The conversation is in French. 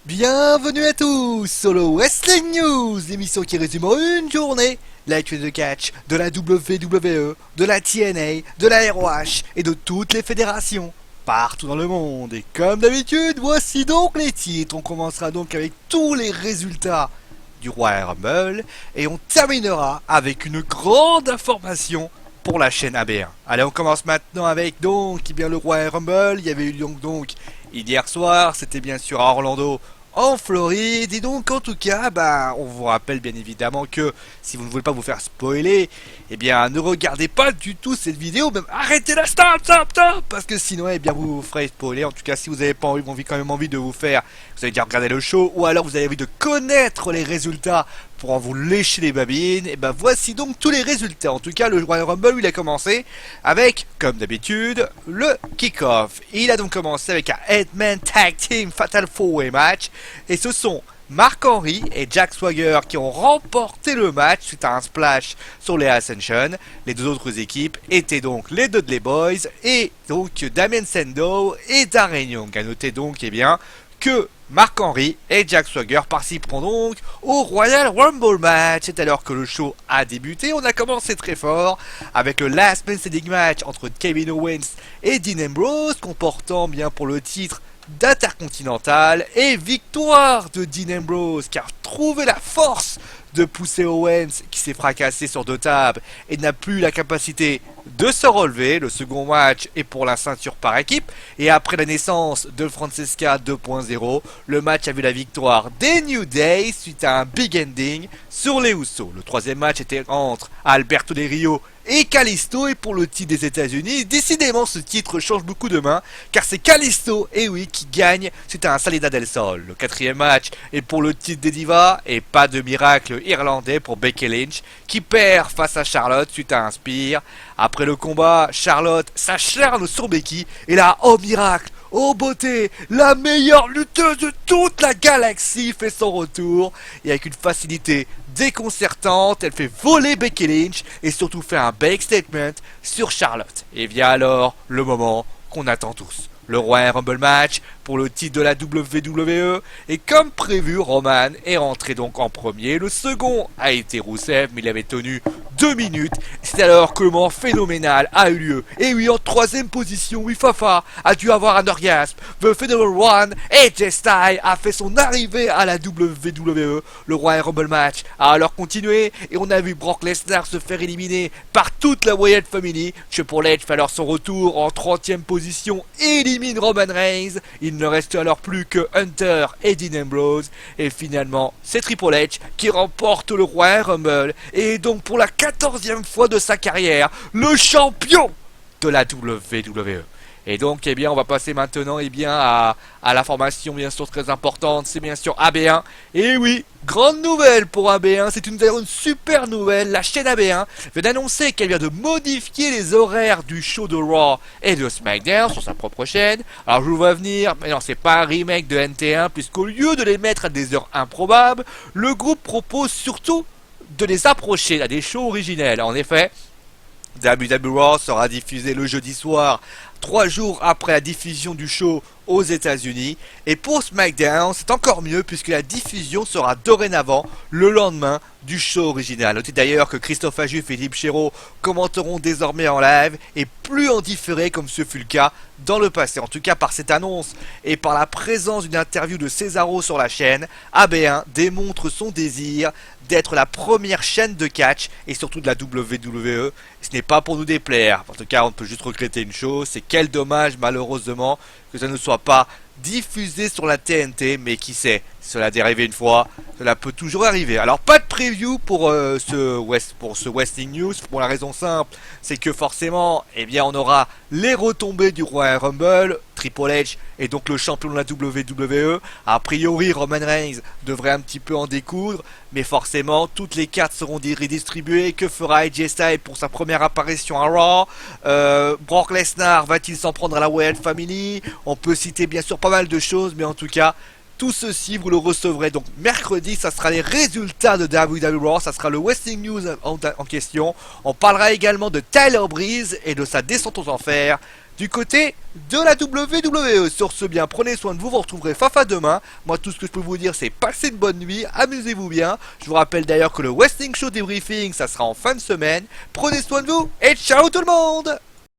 Bienvenue à tous sur le Wrestling News, l'émission qui résume en une journée l'actualité de catch de la WWE, de la TNA, de la ROH et de toutes les fédérations partout dans le monde. Et comme d'habitude, voici donc les titres. On commencera donc avec tous les résultats du Royal Rumble et on terminera avec une grande information pour la chaîne AB1. Allez, on commence maintenant avec donc eh bien le Royal Rumble. Il y avait eu donc hier soir, c'était bien sûr à Orlando, en Floride. Et donc en tout cas, on vous rappelle bien évidemment que si vous ne voulez pas vous faire spoiler, eh bien ne regardez pas du tout cette vidéo, même arrêtez-la, stop, parce que sinon eh bien vous vous ferez spoiler. En tout cas, si vous n'avez pas quand même envie de vous faire, vous allez dire regarder le show, ou alors vous avez envie de connaître les résultats pour en vous lécher les babines, et ben voici donc tous les résultats. En tout cas, le Royal Rumble, il a commencé avec, comme d'habitude, le kick-off. Il a donc commencé avec un Headman Tag Team Fatal 4-Way match, et ce sont Mark Henry et Jack Swagger qui ont remporté le match suite à un splash sur les Ascension. Les deux autres équipes étaient donc les Dudley Boys et donc Damien Sandow et Darren Young. A noter donc que Mark Henry et Jack Swagger participeront donc au Royal Rumble match. C'est alors que le show a débuté. On a commencé très fort avec le Last Man Standing match entre Kevin Owens et Dean Ambrose, comportant bien pour le titre d'Intercontinental, et victoire de Dean Ambrose qui a trouvé la force de pousser Owens qui s'est fracassé sur deux tables et n'a plus la capacité de se relever. Le second match est pour la ceinture par équipe, et après la naissance de Francesca 2.0, le match a vu la victoire des New Day suite à un big ending sur les Usos. Le troisième match était entre Alberto Del Rio et Kalisto, et pour le titre des États-Unis, décidément ce titre change beaucoup de mains, car c'est Kalisto, et oui, qui gagne suite à un Salida del Sol. Le quatrième match est pour le titre des Divas, et pas de miracle irlandais pour Becky Lynch, qui perd face à Charlotte suite à un spear. Après le combat, Charlotte s'acharne sur Becky, et là, oh miracle, oh beauté, la meilleure lutteuse de toute la galaxie fait son retour, et avec une facilité déconcertante, elle fait voler Becky Lynch et surtout fait un big statement sur Charlotte. Et vient alors le moment qu'on attend tous, le Royal Rumble match pour le titre de la WWE, et comme prévu, Roman est rentré donc en premier. Le second a été Rusev, mais il avait tenu 2 minutes. C'est alors que le moment phénoménal a eu lieu. Et oui, en troisième position, oui, Fafa a dû avoir un orgasme. The Federal One, AJ Styles a fait son arrivée à la WWE. Le Royal Rumble match a alors continué, et on a vu Brock Lesnar se faire éliminer par toute la Wyatt Family. Triple H fait alors son retour en 30e position, élimine Roman Reigns. Il ne reste alors plus que Hunter et Dean Ambrose, et finalement c'est Triple H qui remporte le Royal Rumble, et donc pour la 14e fois de sa carrière, le champion de la WWE. Et donc on va passer maintenant à la formation bien sûr très importante, c'est bien sûr AB1. Et oui, grande nouvelle pour AB1, c'est d'ailleurs une super nouvelle. La chaîne AB1 vient d'annoncer qu'elle vient de modifier les horaires du show de Raw et de SmackDown sur sa propre chaîne. Alors je vous vois venir, mais non, c'est pas un remake de NT1, puisqu'au lieu de les mettre à des heures improbables, le groupe propose surtout de les approcher à des shows originels. En effet, WWE Raw sera diffusé le jeudi soir, 3 jours après la diffusion du show aux États-Unis. Et pour SmackDown, c'est encore mieux, puisque la diffusion sera dorénavant le lendemain du show original. Notez d'ailleurs que Christophe Ajuf et Philippe Chéreau commenteront désormais en live et plus en différé comme ce fut le cas dans le passé. En tout cas, par cette annonce et par la présence d'une interview de Cesaro sur la chaîne, AB1 démontre son désir d'être la première chaîne de catch et surtout de la WWE. Ce n'est pas pour nous déplaire. En tout cas, on peut juste regretter une chose, c'est quel dommage malheureusement que ça ne soit pas diffusé sur la TNT, mais qui sait, cela est arrivé une fois, cela peut toujours arriver. Alors pas de preview pour ce Wrestling News, pour la raison simple, c'est que forcément, on aura les retombées du Royal Rumble. Triple H est donc le champion de la WWE. A priori, Roman Reigns devrait un petit peu en découdre, mais forcément, toutes les cartes seront redistribuées. Que fera AJ Styles pour sa première apparition à Raw? Brock Lesnar va-t-il s'en prendre à la Wyatt Family? On peut citer bien sûr pas mal de choses, mais en tout cas, tout ceci, vous le recevrez donc mercredi. Ça sera les résultats de WWE Raw. Ça sera le Wrestling News en question. On parlera également de Tyler Breeze et de sa descente aux enfers. du côté de la WWE. Sur ce, bien, prenez soin de vous, vous retrouverez Fafa demain. Moi, tout ce que je peux vous dire, c'est passez une bonne nuit, amusez-vous bien. Je vous rappelle d'ailleurs que le Wrestling Show Debriefing, ça sera en fin de semaine. Prenez soin de vous et ciao tout le monde!